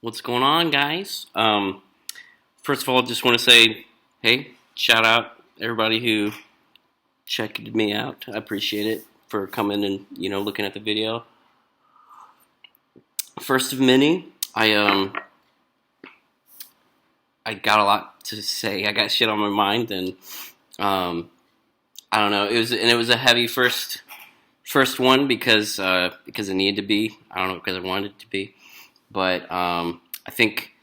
What's going on, guys? First of all, just want to say, hey, shout out everybody who checked me out. I appreciate it for coming and looking at the video. First of many, I got a lot to say. I got shit on my mind, and um, I don't know. It was a heavy first one because it needed to be. I don't know because I wanted it to be, but I think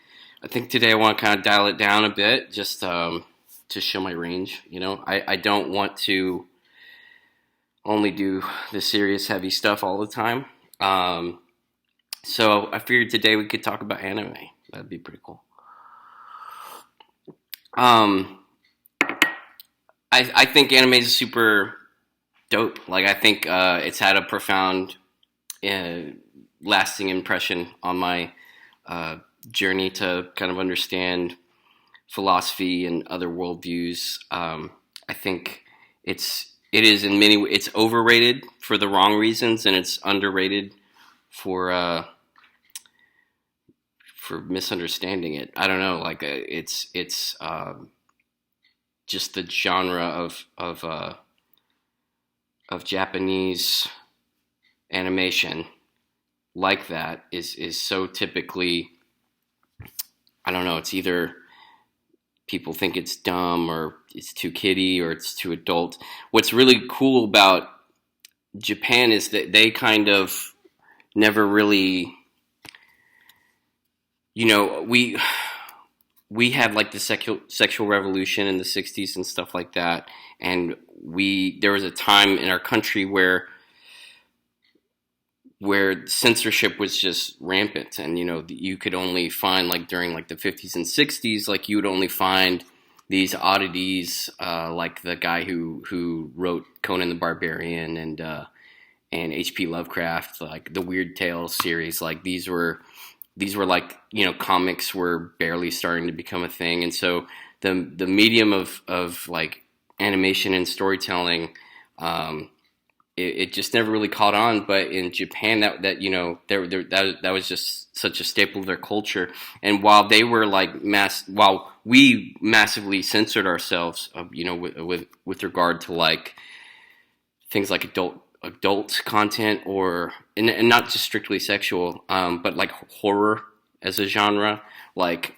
today I want to kind of dial it down a bit, just to show my range. I don't want to only do the serious, heavy stuff all the time. So I figured today we could talk about anime. That'd be pretty cool. Um, I think anime is super dope. Like I think it's had a profound, uh, lasting impression on my uh, journey to kind of understand philosophy and other worldviews. I think it is in many it's overrated for the wrong reasons, and it's underrated for misunderstanding it. I don't know, like it's just the genre of Japanese animation like that is so typically, I don't know, it's either people think it's dumb or it's too kiddie or it's too adult. What's really cool about Japan is that they kind of never really, we had like the sexual revolution in the 60s and stuff like that, and there was a time in our country where censorship was just rampant, and you could only find, like, during like the 50s and 60s, like you would only find these oddities, like the guy who wrote Conan the Barbarian and H.P. Lovecraft, like the Weird Tales series. Like these were like, comics were barely starting to become a thing, and so the medium of like animation and storytelling, it just never really caught on. But in Japan, that was just such a staple of their culture. And while they were like while we massively censored ourselves, with regard to like things like adult content, and not just strictly sexual, but like horror as a genre. Like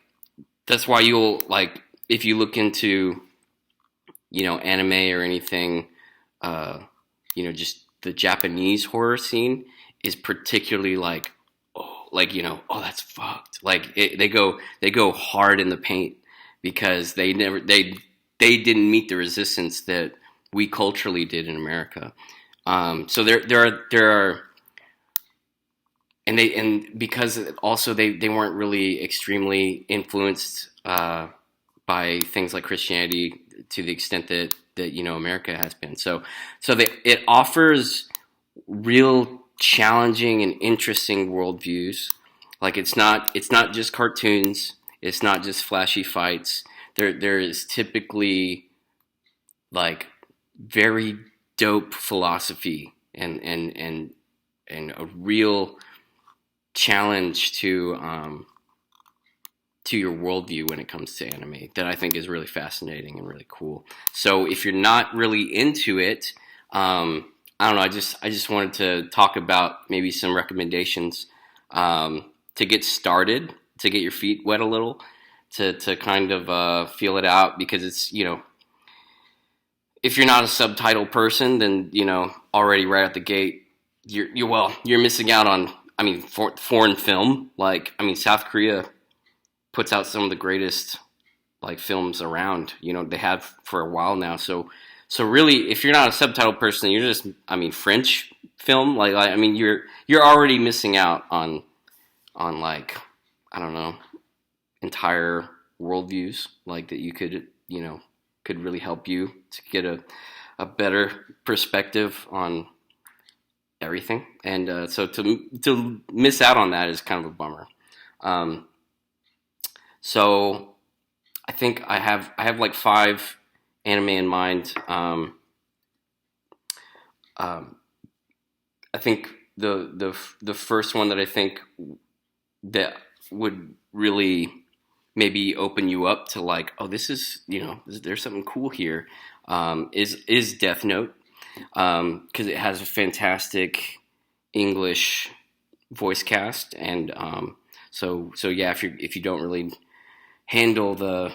that's why you'll, like, if you look into anime or anything, uh, just the Japanese horror scene is particularly like, oh, like, oh, that's fucked. Like they go hard in the paint because they didn't meet the resistance that we culturally did in America. So there are, and because also they weren't really extremely influenced by things like Christianity to the extent that America has been. It offers real challenging and interesting worldviews. Like it's not just cartoons. It's not just flashy fights. There is typically like very dope philosophy and a real challenge to your worldview when it comes to anime that I think is really fascinating and really cool. So if you're not really into it, I don't know. I just wanted to talk about maybe some recommendations, to get started, to get your feet wet a little, to kind of feel it out, because it's, if you're not a subtitle person, then already right at the gate, you're missing out on, I mean, foreign film. Like, I mean, South Korea puts out some of the greatest, like, films around. They have for a while now. So really, if you're not a subtitle person, you're just, I mean, French film. I mean, you're already missing out on like, I don't know, entire worldviews, like, that you could really help you to get a better perspective on everything. And so to miss out on that is kind of a bummer. Um, so I think I have like five anime in mind. Um, I think the first one that I think that would really maybe open you up to like, oh, this is, there's something cool here. Is Death Note, because it has a fantastic English voice cast, and so yeah, if you don't really handle the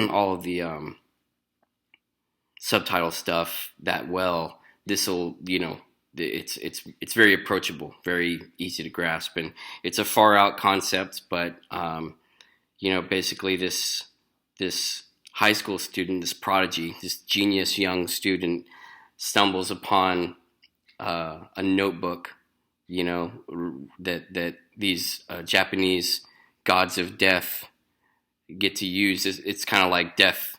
all of the subtitle stuff that well, this will, it's very approachable, very easy to grasp, and it's a far out concept, but basically this high school student, this prodigy, this genius young student stumbles upon a notebook, that these Japanese gods of death get to use. It's kind of like death,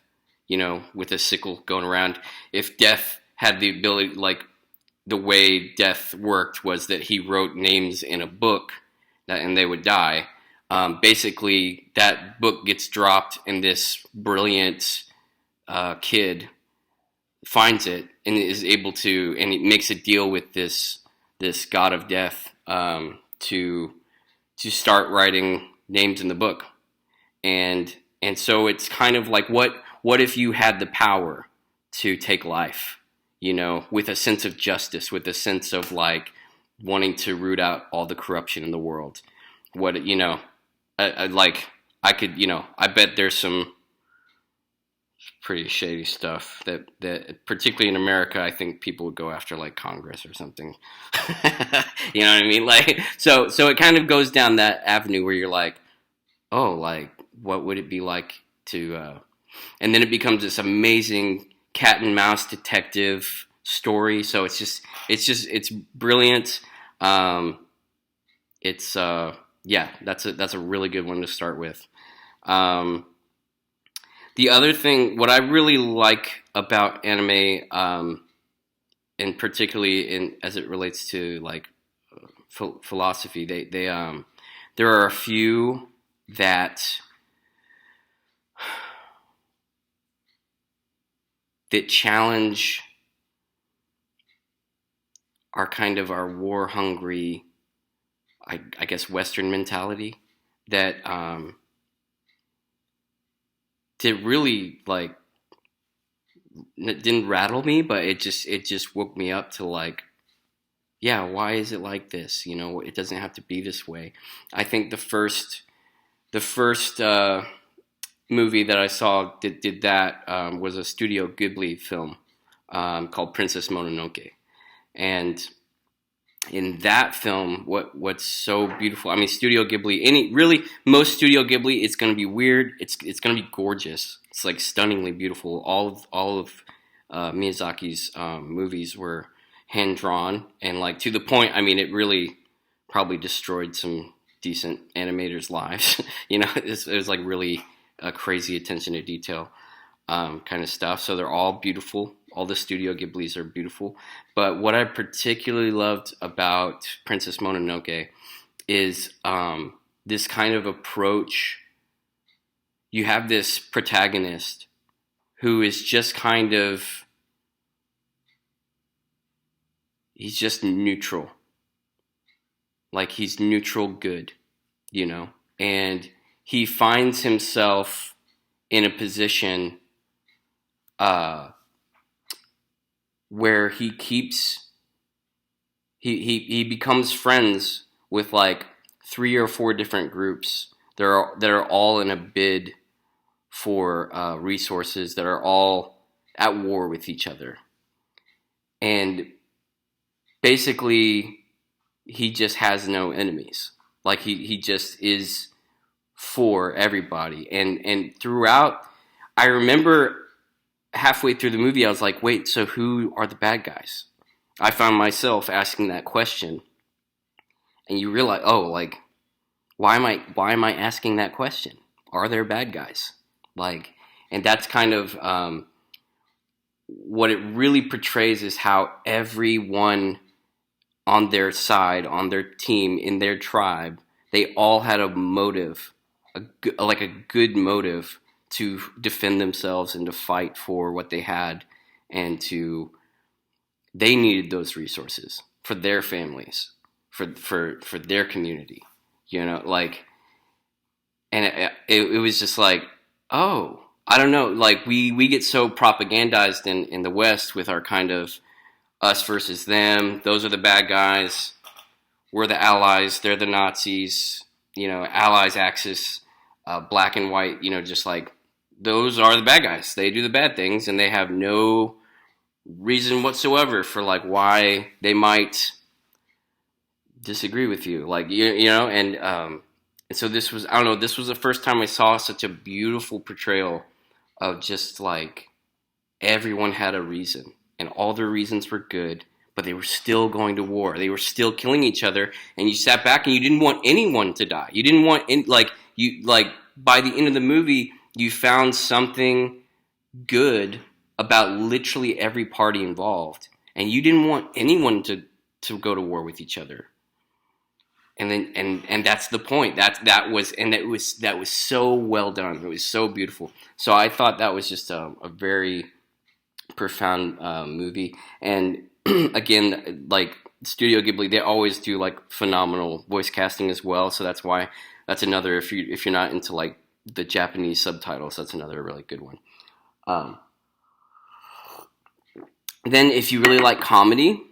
with a sickle going around. If death had the ability, like the way death worked was that he wrote names in a book and they would die. Basically, that book gets dropped, and this brilliant kid finds it and is able to, and he makes a deal with this god of death, to start writing names in the book, and so it's kind of like, what if you had the power to take life, with a sense of justice, with a sense of like wanting to root out all the corruption in the world. What, I could, I bet there's some pretty shady stuff that particularly in America, I think people would go after like Congress or something. You know what I mean? Like, so it kind of goes down that avenue where you're like, oh, like, what would it be like to, and then it becomes this amazing cat and mouse detective story. So it's brilliant. Yeah, that's a really good one to start with. The other thing, what I really like about anime, and particularly as it relates to like philosophy, they there are a few that challenge our kind of our war hungry, I guess, Western mentality that did really like, it didn't rattle me, but it just woke me up to like, yeah, why is it like this? It doesn't have to be this way. I think the first movie that I saw that did that was a Studio Ghibli film called Princess Mononoke, and in that film, what's so beautiful? I mean, Studio Ghibli, most Studio Ghibli, it's going to be weird. It's going to be gorgeous. It's like stunningly beautiful. All of Miyazaki's movies were hand drawn, and like to the point. I mean, it really probably destroyed some decent animators' lives. It was like really crazy attention to detail kind of stuff. So they're all beautiful. All the Studio Ghiblis are beautiful. But what I particularly loved about Princess Mononoke is this kind of approach. You have this protagonist who is just kind of, he's just neutral. Like, he's neutral good, and he finds himself in a position where he becomes friends with like 3 or 4 different groups that are all in a bid for resources, that are all at war with each other, and basically he just has no enemies. Like he just is for everybody, and throughout, I remember halfway through the movie, I was like, wait, so who are the bad guys? I found myself asking that question, and you realize, oh, like, why am I asking that question? Are there bad guys? Like, and that's kind of what it really portrays, is how everyone on their side, on their team, in their tribe, they all had a motive, a good motive to defend themselves and to fight for what they had, and they needed those resources for their families, for their community, like, and it was just like, oh, I don't know, like we get so propagandized in the West with our kind of us versus them. Those are the bad guys. We're the allies. They're the Nazis. Allies, Axis, black and white. Just like those are the bad guys. They do the bad things, and they have no reason whatsoever for like why they might disagree with you. Like and so this was, I don't know. This was the first time I saw such a beautiful portrayal of just like everyone had a reason, and all their reasons were good, but they were still going to war. They were still killing each other, and you sat back and you didn't want anyone to die. You didn't want by the end of the movie, you found something good about literally every party involved, and you didn't want anyone to go to war with each other. And then and that's the point. That was so well done. It was so beautiful. So I thought that was just a very profound movie. And again, like Studio Ghibli, they always do like phenomenal voice casting as well. So that's another, if you're not into like the Japanese subtitles, that's another really good one. Um, then if you really like comedy,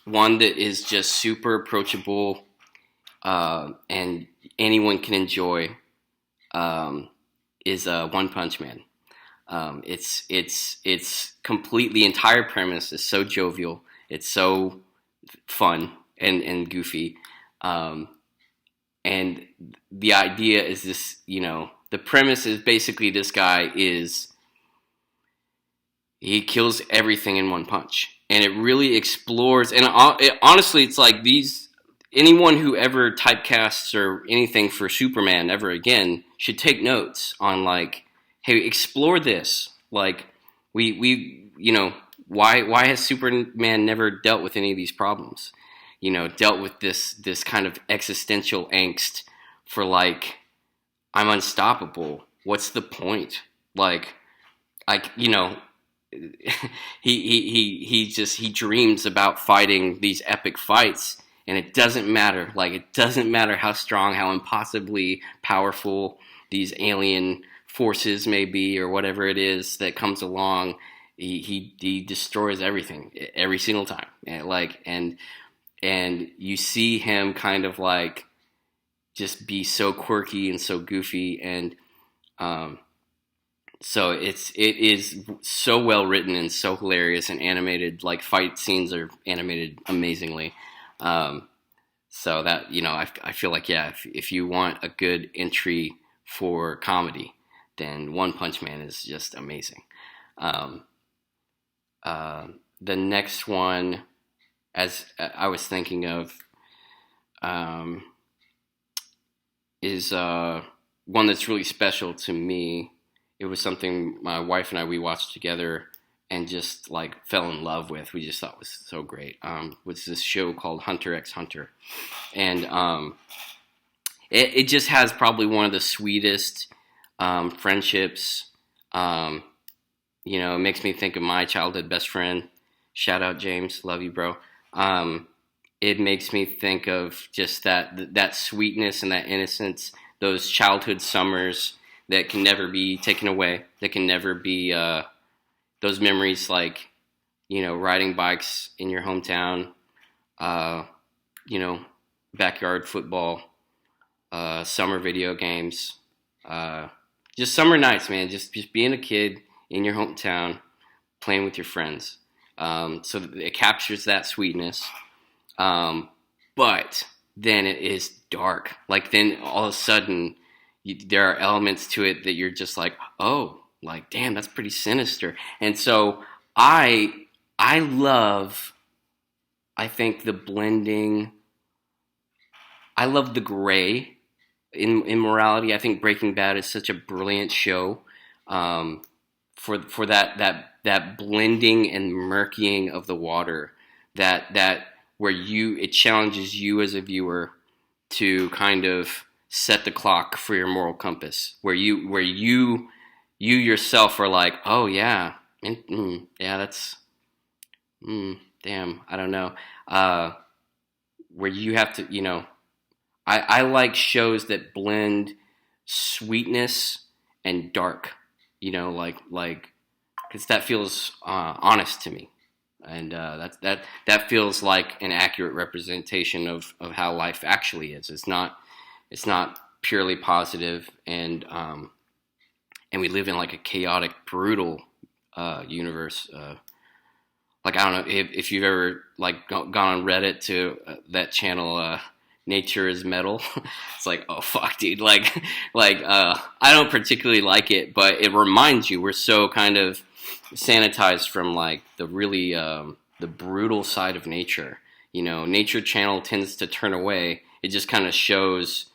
one that is just super approachable and anyone can enjoy is One Punch Man. It's complete. The entire premise is so jovial. It's so fun and goofy. And the idea is this, the premise is basically this guy he kills everything in one punch. And it really explores, and honestly, it's like anyone who ever typecasts or anything for Superman ever again should take notes on like, hey, explore this. Like, why has Superman never dealt with any of these problems? Dealt with this kind of existential angst for like, I'm unstoppable. What's the point? Like, he dreams about fighting these epic fights, and it doesn't matter. Like, it doesn't matter how strong, how impossibly powerful these alien forces may be, or whatever it is that comes along. He destroys everything every single time. And you see him kind of like just be so quirky and so goofy, and so it is so well written and so hilarious and animated. Like, fight scenes are animated amazingly. So that, I feel like, yeah, if you want a good entry for comedy, then One Punch Man is just amazing. The next one, as I was thinking of, is one that's really special to me. It was something my wife and we watched together and just like fell in love with. We just thought was so great. Was this show called Hunter x Hunter, and it just has probably one of the sweetest friendships. It makes me think of my childhood best friend. Shout out James, love you, bro. It makes me think of just that sweetness and that innocence, those childhood summers that can never be taken away, that can never be those memories, like, riding bikes in your hometown, backyard football, summer video games, just summer nights, man, just being a kid in your hometown, playing with your friends. So it captures that sweetness. But then it is dark. Like, then all of a sudden, there are elements to it that you're just like, oh, like, damn, that's pretty sinister. And so I love, I think, the blending. I love the gray in morality. I think Breaking Bad is such a brilliant show for that blending and murkying of the water, that where it challenges you as a viewer to kind of set the clock for your moral compass, where you yourself are like, oh yeah, yeah, that's damn, I don't know, where you have to, I like shows that blend sweetness and dark. Like because that feels honest to me, and that feels like an accurate representation of how life actually is. It's not purely positive, and we live in like a chaotic, brutal universe. Like I don't know if you've ever like gone on Reddit to that channel. Nature is metal. It's like, oh fuck, dude. I don't particularly like it, but it reminds you we're so kind of sanitized from like the really the brutal side of nature. Nature Channel tends to turn away. It just kind of shows,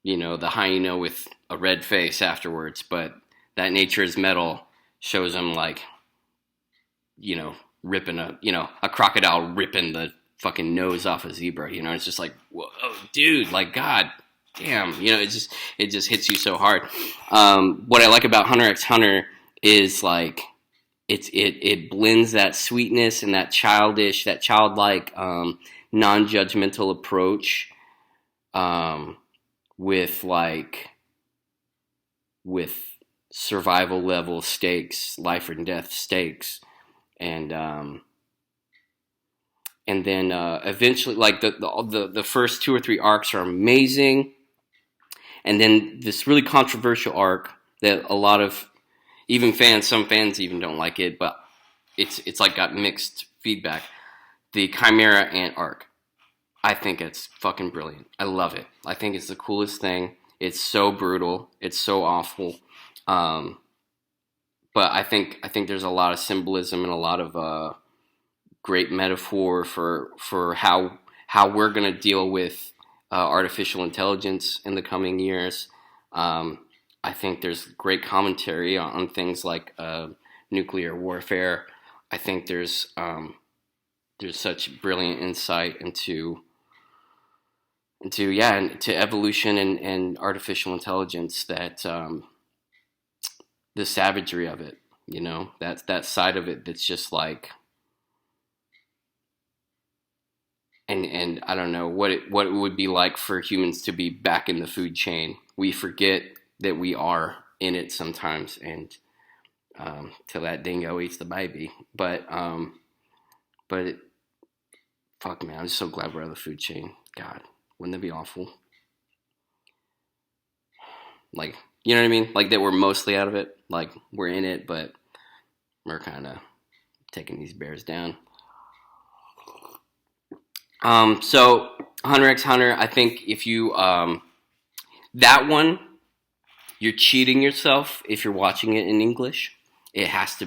the hyena with a red face afterwards. But that Nature is metal shows them like, ripping a crocodile ripping the fucking nose off a zebra. It's just like, whoa, dude, like, god damn, it just hits you so hard. What I like about Hunter x Hunter is like it blends that sweetness and that childlike, non-judgmental approach, with survival level stakes, life or death stakes, and then eventually, like the first 2 or 3 arcs are amazing, and then this really controversial arc that a lot of some fans even don't like it, but it's like got mixed feedback. The Chimera Ant arc, I think it's fucking brilliant. I love it. I think it's the coolest thing. It's so brutal. It's so awful. But I think there's a lot of symbolism and a lot of great metaphor for how we're going to deal with artificial intelligence in the coming years. I think there's great commentary on things like nuclear warfare. I think there's such brilliant insight into evolution and artificial intelligence, that the savagery of it, that side of it that's just like, and I don't know what it would be like for humans to be back in the food chain. We forget that we are in it sometimes, and till that dingo eats the baby. But fuck man, I'm just so glad we're out of the food chain. God, wouldn't that be awful? Like, you know what I mean? Like that we're mostly out of it. Like we're in it, but we're kind of taking these bears down. So Hunter x Hunter, I think if you that one, you're cheating yourself if you're watching it in English. You have to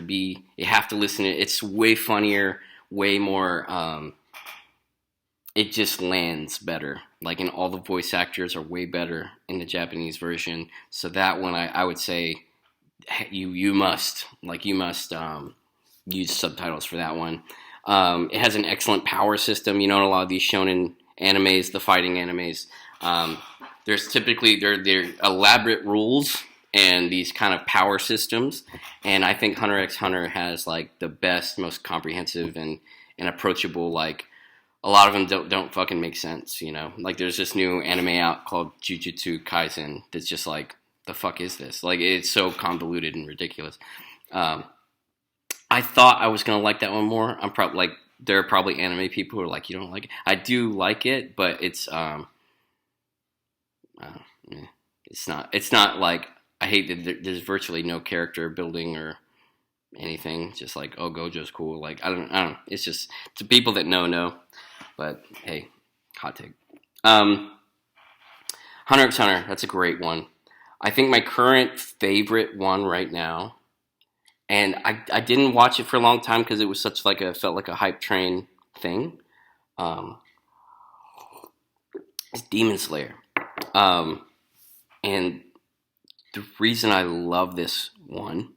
listen to it. It's way funnier, way more. It just lands better. Like, and all the voice actors are way better in the Japanese version. So that one, I would say, you must use subtitles for that one. It has an excellent power system. In a lot of these shonen animes, the fighting animes, there's typically they're elaborate rules and these kind of power systems. And I think Hunter x Hunter has like the best, most comprehensive and approachable. Like, a lot of them don't fucking make sense. Like there's this new anime out called Jujutsu Kaisen that's just like, the fuck is this? Like, it's so convoluted and ridiculous. I thought I was gonna like that one more. I'm probably like, there are probably anime people who are like, you don't like it. I do like it, but it's it's not like, I hate that there's virtually no character building or anything. Just like, oh, Gojo's cool. Like, I don't. It's just, to people that know. But hey, hot take. Hunter x Hunter, that's a great one. I think my current favorite one right now, and I didn't watch it for a long time because it was such like felt like a hype train thing. It's Demon Slayer. And the reason I love this one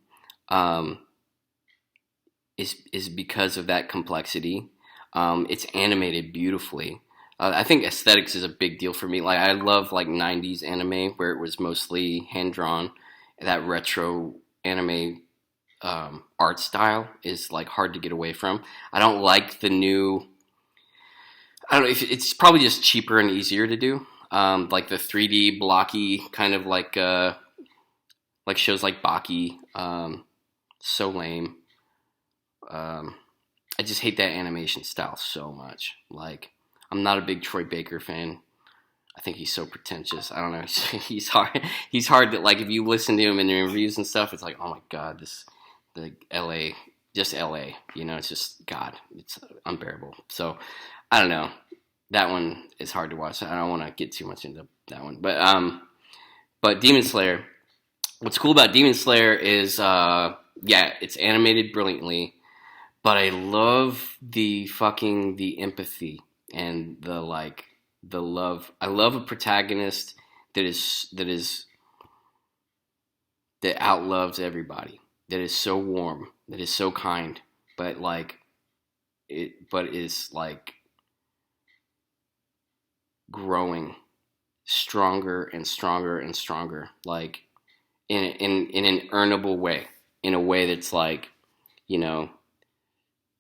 is because of that complexity. It's animated beautifully. I think aesthetics is a big deal for me. Like, I love like 90s anime where it was mostly hand drawn. That retro anime art style is like hard to get away from. I don't like the new. I don't know if it's probably just cheaper and easier to do. like the 3D blocky kind of like shows like Baki. So lame. Um, I just hate that animation style so much. Like, I'm not a big Troy Baker fan. I think he's so pretentious. I don't know. He's hard. He's hard that, like, if you listen to him in the reviews and stuff, it's like, oh my god, the L.A. just L.A. You know, it's just God. It's unbearable. So I don't know. That one is hard to watch. I don't want to get too much into that one. But Demon Slayer. What's cool about Demon Slayer is, yeah, it's animated brilliantly, but I love the empathy and the love. I love a protagonist that outloves everybody. That is so warm. That is so kind. But is like growing stronger and stronger and stronger. Like in an earnable way. In a way that's like, you know,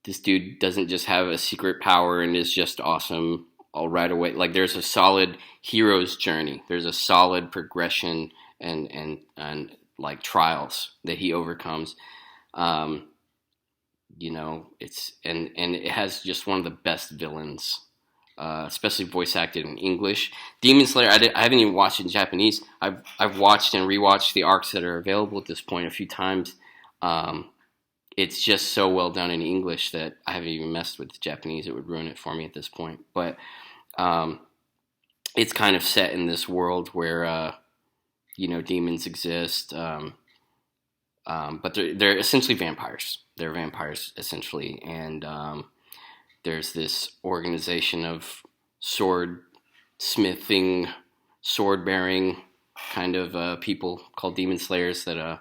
this dude doesn't just have a secret power and is just awesome all right away. Like, there's a solid hero's journey. There's a solid progression and like trials that he overcomes. You know, and it has just one of the best villains, especially voice acted in English. Demon Slayer, I haven't even watched it in Japanese. I've watched and rewatched the arcs that are available at this point a few times. It's just so well done in English that I haven't even messed with the Japanese. It would ruin it for me at this point. But it's kind of set in this world where, you know, demons exist. But they're essentially vampires. They're vampires, essentially. And there's this organization of sword-smithing, sword-bearing kind of people called Demon Slayers that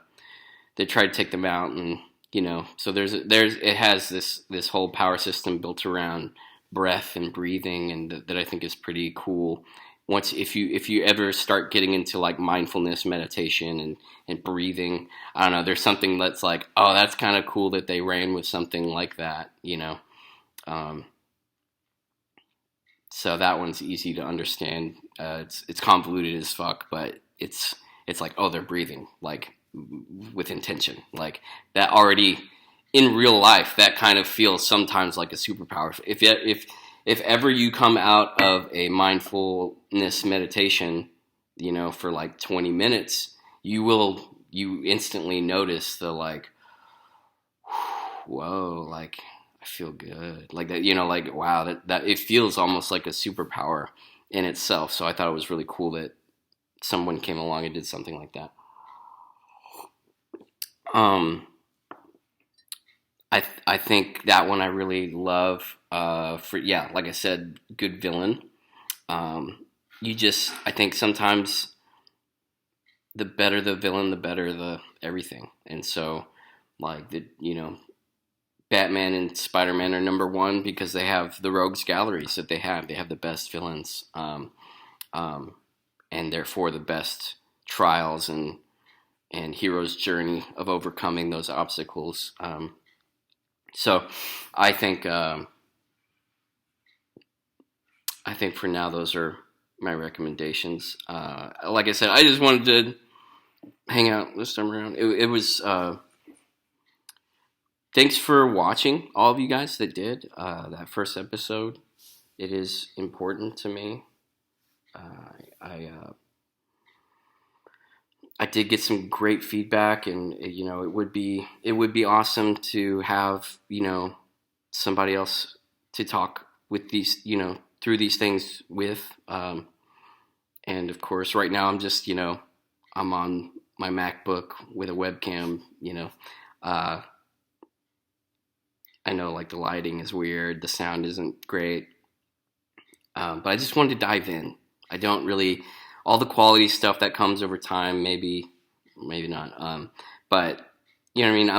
try to take them out. And, you know, so it has this whole power system built around breath and breathing, and that I think is pretty cool. If you ever start getting into like mindfulness meditation and breathing, I don't know, there's something that's like, oh, that's kind of cool that they ran with something like that, you know. So that one's easy to understand. It's convoluted as fuck, but it's like, oh, they're breathing like with intention, like that already in real life. That kind of feels sometimes like a superpower. If ever you come out of a mindfulness meditation, you know, for like 20 minutes, you instantly notice the like, whoa, like I feel good, like that, you know, like wow, that it feels almost like a superpower in itself. So I thought it was really cool that someone came along and did something like that. I think that one I really love. Like I said, good villain. I think sometimes the better the villain, the better the everything. And so, like Batman and Spider-Man are number one because they have the rogues galleries that they have. They have the best villains, and therefore the best trials and hero's journey of overcoming those obstacles. So I think for now those are my recommendations. Like I said, I just wanted to hang out this time around. It was thanks for watching, all of you guys that did that first episode. It is important to me. I did get some great feedback, and you know, it would be awesome to have, you know, somebody else to talk with these, you know, through these things with. And of course, right now I'm just, you know, I'm on my MacBook with a webcam, you know. I know like the lighting is weird, the sound isn't great, but I just wanted to dive in. I don't really. All the quality stuff that comes over time, maybe not. But you know what I mean?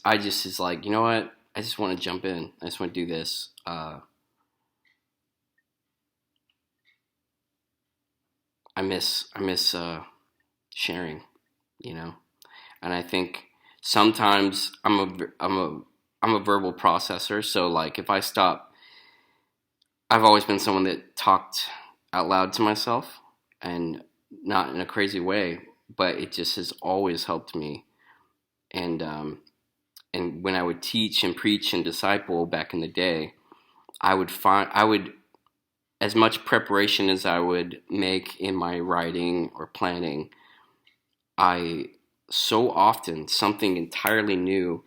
I just is like, you know what? I just want to jump in. I just want to do this. I miss sharing, you know? And I think sometimes I'm a verbal processor. So like if I stop, I've always been someone that talked out loud to myself. and not in a crazy way, but it just has always helped me. And when I would teach and preach and disciple back in the day, I would, as much preparation as I would make in my writing or planning, I so often something entirely new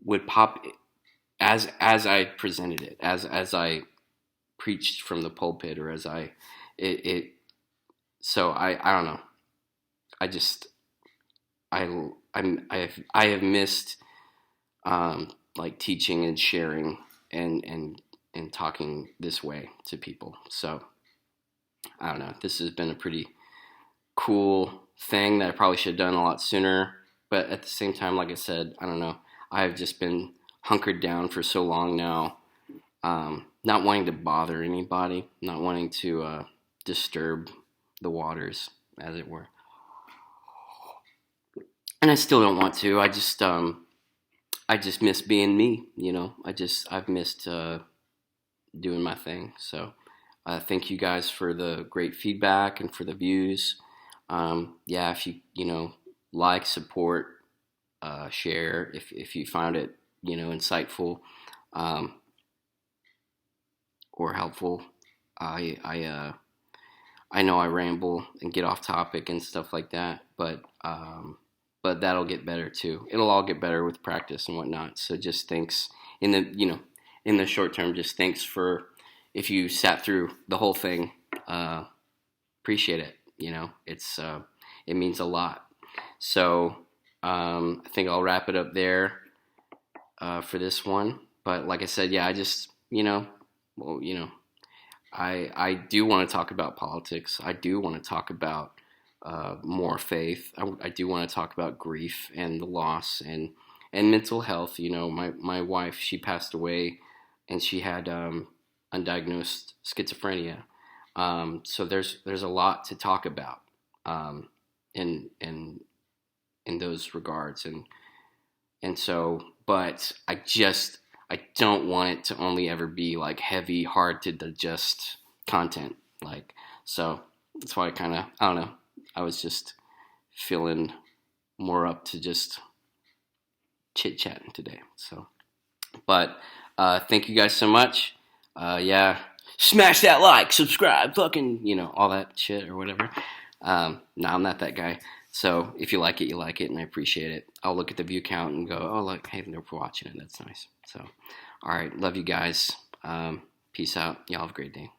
would pop as I presented it, as I preached from the pulpit, or as it. So I don't know. I just I have missed like teaching and sharing and talking this way to people. So I don't know. This has been a pretty cool thing that I probably should have done a lot sooner. But at the same time, like I said, I don't know. I've just been hunkered down for so long now, not wanting to bother anybody, not wanting to disturb the waters, as it were. And I still don't want to. I just miss being me. I've missed doing my thing. So thank you guys for the great feedback and for the views. Yeah, if you like, support, share if you found it insightful or helpful. I know I ramble and get off topic and stuff like that, but that'll get better too. It'll all get better with practice and whatnot. So just thanks in the short term. Just thanks for if you sat through the whole thing. Appreciate it. It means a lot. So I think I'll wrap it up there for this one. But like I said, yeah, I just I do want to talk about politics. I do want to talk about more faith. I do want to talk about grief and the loss and mental health. My wife, she passed away, and she had undiagnosed schizophrenia. So there's a lot to talk about in those regards, and so, but I don't want it to only ever be like heavy, hard to digest content. So that's why I don't know. I was just feeling more up to just chit-chatting today. So, but thank you guys so much. Yeah, smash that like, subscribe, fucking, all that shit or whatever. No, I'm not that guy. So if you like it, you like it, and I appreciate it. I'll look at the view count and go, oh, look, hey, they're watching it. That's nice. So, all right, love you guys. Peace out. Y'all have a great day.